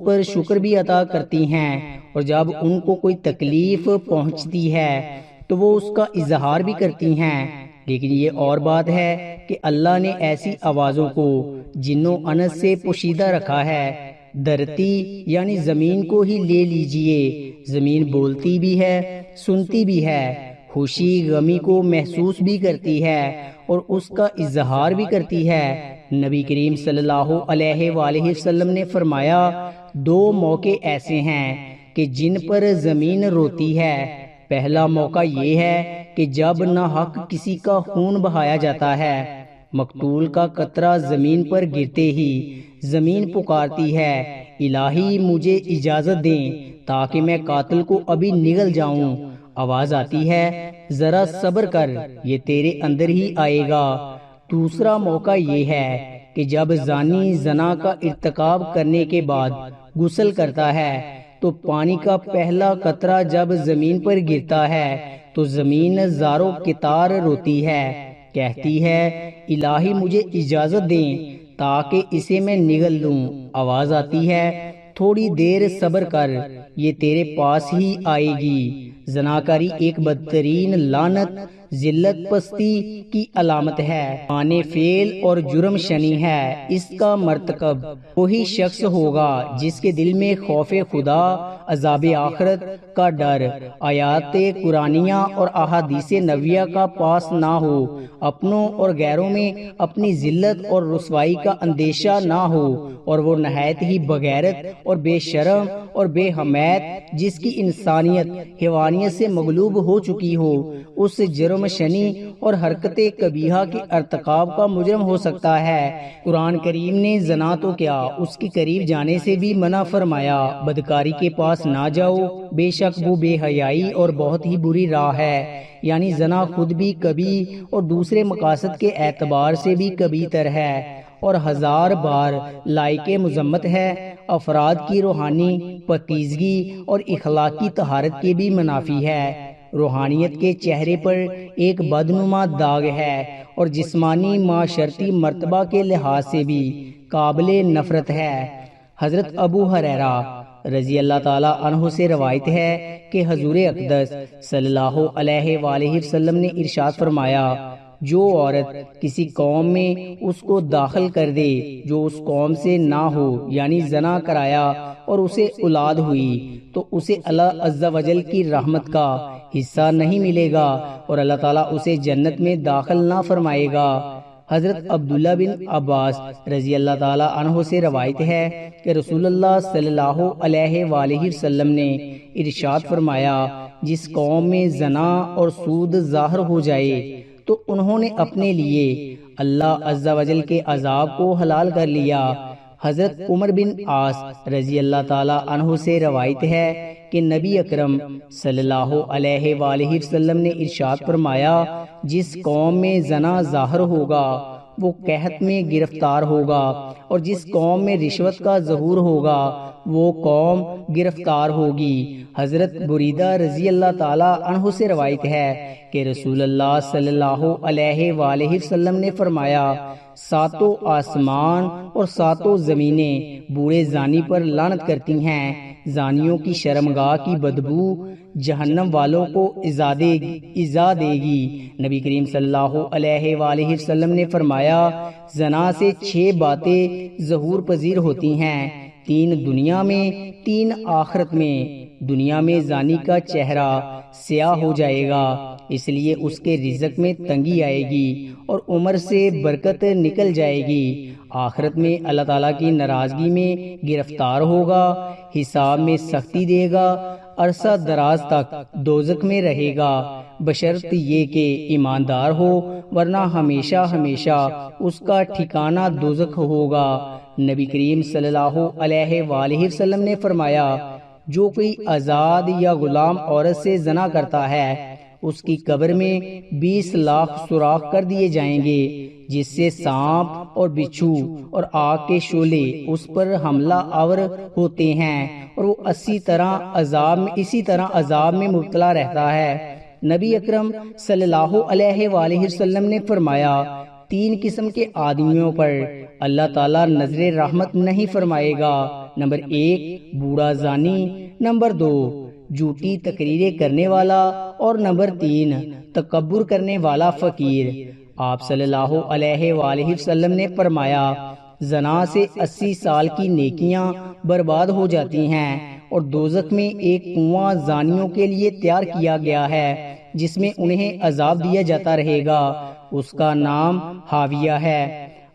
پر شکر بھی عطا کرتی ہیں، اور جب ان کو کوئی تکلیف پہنچتی ہے تو وہ اس کا اظہار بھی کرتی ہیں۔ لیکن یہ اور بات ہے کہ اللہ نے ایسی آوازوں کو جن و انس سے پوشیدہ رکھا ہے۔ دھرتی یعنی زمین کو ہی لے لیجئے، زمین بولتی بھی ہے، سنتی بھی ہے، خوشی غمی کو محسوس بھی کرتی ہے اور اس کا اظہار بھی کرتی ہے۔ نبی کریم صلی اللہ علیہ وآلہ وسلم نے فرمایا، دو موقع ایسے ہیں کہ جن پر زمین روتی ہے۔ پہلا موقع یہ ہے کہ جب ناحق کسی کا خون بہایا جاتا ہے، مقتول کا قطرہ زمین پر گرتے ہی زمین پکارتی ہے، الہی مجھے اجازت دیں تاکہ میں قاتل کو ابھی نگل جاؤں۔ آواز آتی ہے، ذرا صبر کر، یہ تیرے اندر ہی آئے گا۔ دوسرا موقع یہ ہے کہ جب زانی زنا کا ارتکاب کرنے کے بعد غسل کرتا ہے تو پانی کا پہلا قطرہ جب زمین پر گرتا ہے تو زمین زارو کتار روتی ہے، کہتی ہے، الہی مجھے اجازت دیں تاکہ اسے میں نگل لوں۔ آواز آتی ہے، تھوڑی دیر صبر کر، یہ تیرے پاس ہی آئے گی۔ زناکاری ایک بدترین لعنت، ذلت پستی کی علامت ہے، آنے فعل اور جرم شنی ہے۔ اس کا مرتکب وہی شخص ہوگا جس کے دل میں خوف خدا، عذاب آخرت کا ڈر، آیات قرآنیہ اور احادیث نبویہ کا پاس نہ ہو، اپنوں اور غیروں میں اپنی ذلت اور رسوائی کا اندیشہ نہ ہو، اور وہ نہایت ہی بغیرت اور بے شرم اور بے حمیت جس کی انسانیت حیوانیت سے مغلوب ہو چکی ہو، اس جرم شنی اور حرکت قبیحہ کے ارتکاب کا مجرم ہو سکتا ہے۔ قرآن کریم نے زنا تو کیا، اس کے قریب جانے سے بھی منع فرمایا۔ بدکاری کے پاس نہ جاؤ، بے شک وہ بے حیائی اور بہت ہی بری راہ ہے۔ یعنی زنا خود بھی کبھی اور دوسرے مقاصد کے اعتبار سے بھی کبھی تر ہے اور ہزار بار لائق مذمت ہے۔ افراد کی روحانی پاکیزگی اور اخلاقی طہارت کے بھی منافی ہے۔ روحانیت کے چہرے پر ایک بدنما داغ ہے اور جسمانی معاشرتی مرتبہ کے لحاظ سے بھی قابل نفرت ہے۔ حضرت ابو ہریرہ رضی اللہ تعالیٰ عنہ سے روایت ہے کہ حضور اقدس صلی اللہ علیہ وآلہ وسلم نے ارشاد فرمایا، جو عورت کسی قوم میں اس کو داخل کر دے جو اس قوم سے نہ ہو، یعنی زنا کرایا اور اسے اولاد ہوئی، تو اسے اللہ عز و جل کی رحمت کا حصہ نہیں ملے گا اور اللہ تعالیٰ اسے جنت میں داخل نہ فرمائے گا۔ حضرت عبداللہ بن عباس رضی اللہ تعالیٰ عنہ سے روایت ہے کہ رسول اللہ صلی اللہ علیہ وآلہ وسلم نے ارشاد فرمایا، جس قوم میں زنا اور سود ظاہر ہو جائے تو انہوں نے اپنے لیے اللہ عز و جل کے عذاب کو حلال کر لیا۔ حضرت عمر بن عاص رضی اللہ تعالیٰ عنہ سے روایت ہے کہ نبی اکرم صلی اللہ علیہ وآلہ وسلم نے ارشاد فرمایا، جس قوم میں زنا ظاہر ہوگا وہ قحط میں گرفتار ہوگا، اور جس قوم میں رشوت کا ظہور ہوگا وہ قوم گرفتار ہوگی۔ حضرت بریدہ رضی اللہ تعالیٰ عنہ سے روایت ہے کہ رسول اللہ صلی اللہ علیہ وآلہ وسلم نے فرمایا، ساتوں آسمان اور ساتوں زمینیں بوڑھے زانی پر لعنت کرتی ہیں۔ زانیوں کی شرمگاہ کی بدبو جہنم والوں کو ایذا دے گی۔ نبی کریم صلی اللہ علیہ وآلہ وسلم نے فرمایا، زنا سے 6 باتیں ظہور پذیر ہوتی ہیں، 3 دنیا میں، 3 آخرت میں۔ دنیا میں زانی کا چہرہ سیاہ ہو جائے گا، اس لیے اس کے رزق میں تنگی آئے گی اور عمر سے برکت نکل جائے گی۔ آخرت میں اللہ تعالیٰ کی ناراضگی میں گرفتار ہوگا، حساب میں سختی دے گا، عرصہ دراز تک دوزخ میں رہے گا، بشرط یہ کہ ایماندار ہو، ورنہ ہمیشہ ہمیشہ اس کا ٹھکانہ دوزخ ہوگا۔ نبی کریم صلی اللہ علیہ وآلہ وسلم نے فرمایا، جو کوئی آزاد یا غلام عورت سے زنا کرتا ہے اس کی قبر میں 20 لاکھ سوراخ کر دیے جائیں گے، جس سے سانپ اور بچھو اور آگ کے شعلے اس پر حملہ آور ہوتے ہیں اور وہ اسی طرح عذاب میں مبتلا رہتا ہے۔ نبی اکرم صلی اللہ علیہ وآلہ وسلم نے فرمایا، 3 قسم کے آدمیوں پر اللہ تعالیٰ نظر رحمت نہیں فرمائے گا۔ نمبر 1 بوڑھا زانی، نمبر 2 جھوٹی تقریریں کرنے والا، اور نمبر 3 تکبر کرنے والا فقیر۔ آپ صلی اللہ علیہ وآلہ وسلم نے فرمایا زنا سے 80 سال کی نیکیاں برباد ہو جاتی ہیں، اور دوزخ میں ایک کنواں زانیوں کے لیے تیار کیا گیا ہے جس میں انہیں عذاب دیا جاتا رہے گا، اس کا نام حاویہ ہے،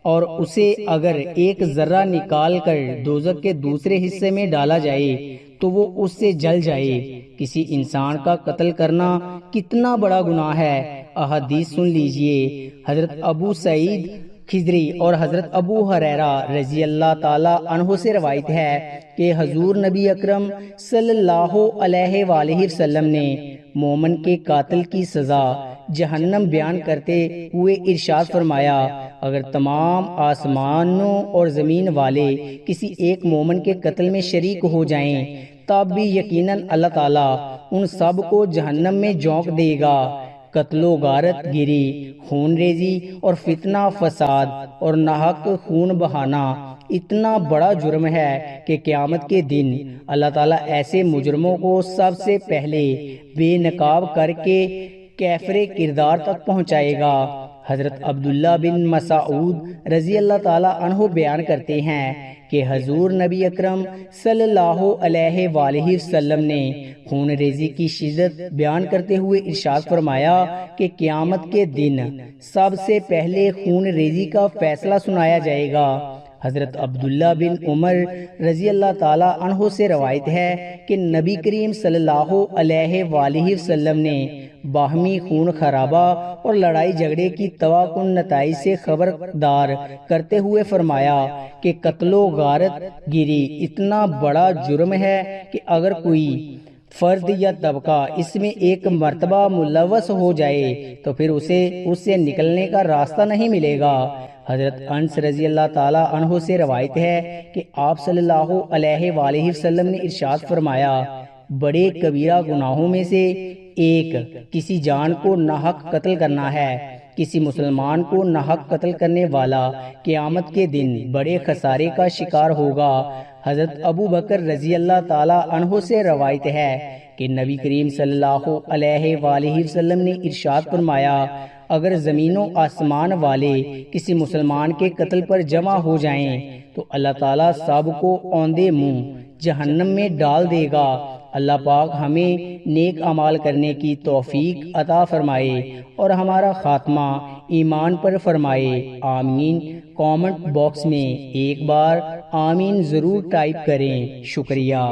اور اسے اگر ایک ذرہ نکال کر دوزخ کے دوسرے حصے میں ڈالا جائے تو وہ اس سے جل جائے۔ کسی انسان کا قتل کرنا کتنا بڑا گناہ ہے۔ احادیث سن لیجئے۔ حضرت ابو سعید خدری اور حضرت ابو ہریرہ رضی اللہ تعالی عنہ سے روایت ہے کہ حضور نبی اکرم صلی اللہ علیہ وآلہ وسلم نے مومن کے قاتل کی سزا جہنم بیان کرتے ہوئے ارشاد فرمایا اگر تمام آسمانوں اور زمین والے کسی ایک مومن کے قتل میں شریک ہو جائیں تب بھی یقیناً اللہ تعالیٰ ان سب کو جہنم میں جھونک دے گا۔ قتل و غارت گیری، خون ریزی اور فتنہ فساد اور ناحق خون بہانا اتنا بڑا جرم ہے کہ قیامت کے دن اللہ تعالیٰ ایسے مجرموں کو سب سے پہلے بے نقاب کر کے کیفر کردار تک پہنچائے گا۔ حضرت عبداللہ بن مسعود رضی اللہ تعالیٰ عنہ بیان کرتے ہیں کہ حضور نبی اکرم صلی اللہ علیہ وآلہ وسلم نے خون ریزی کی شدت بیان کرتے ہوئے ارشاد فرمایا کہ قیامت کے دن سب سے پہلے خون ریزی کا فیصلہ سنایا جائے گا۔ حضرت عبداللہ بن عمر رضی اللہ تعالیٰ عنہ سے روایت ہے کہ نبی کریم صلی اللہ علیہ وآلہ وسلم نے باہمی خون خرابہ اور لڑائی جھگڑے کی تباہ کن نتائج سے خبردار کرتے ہوئے فرمایا کہ قتل و غارت گیری اتنا بڑا جرم ہے کہ اگر کوئی فرد یا طبقہ اس میں ایک مرتبہ ملوث ہو جائے تو پھر اسے اس سے نکلنے کا راستہ نہیں ملے گا۔ حضرت انس رضی اللہ تعالی عنہ سے روایت ہے کہ آپ صلی اللہ علیہ وآلہ وسلم نے ارشاد فرمایا بڑے کبیرہ گناہوں میں سے ایک کسی جان کو ناحق قتل کرنا ہے۔ کسی مسلمان کو ناحق قتل کرنے والا قیامت کے دن بڑے خسارے کا شکار ہوگا۔ حضرت ابو بکر رضی اللہ تعالی عنہ سے روایت ہے کہ نبی کریم صلی اللہ علیہ وآلہ وسلم نے ارشاد فرمایا اگر زمین و آسمان والے کسی مسلمان کے قتل پر جمع ہو جائیں تو اللہ تعالیٰ سب کو اوندے منہ جہنم میں ڈال دے گا۔ اللہ پاک ہمیں نیک اعمال کرنے کی توفیق عطا فرمائے اور ہمارا خاتمہ ایمان پر فرمائے، آمین۔ کامنٹ باکس میں ایک بار آمین ضرور ٹائپ کریں۔ شکریہ۔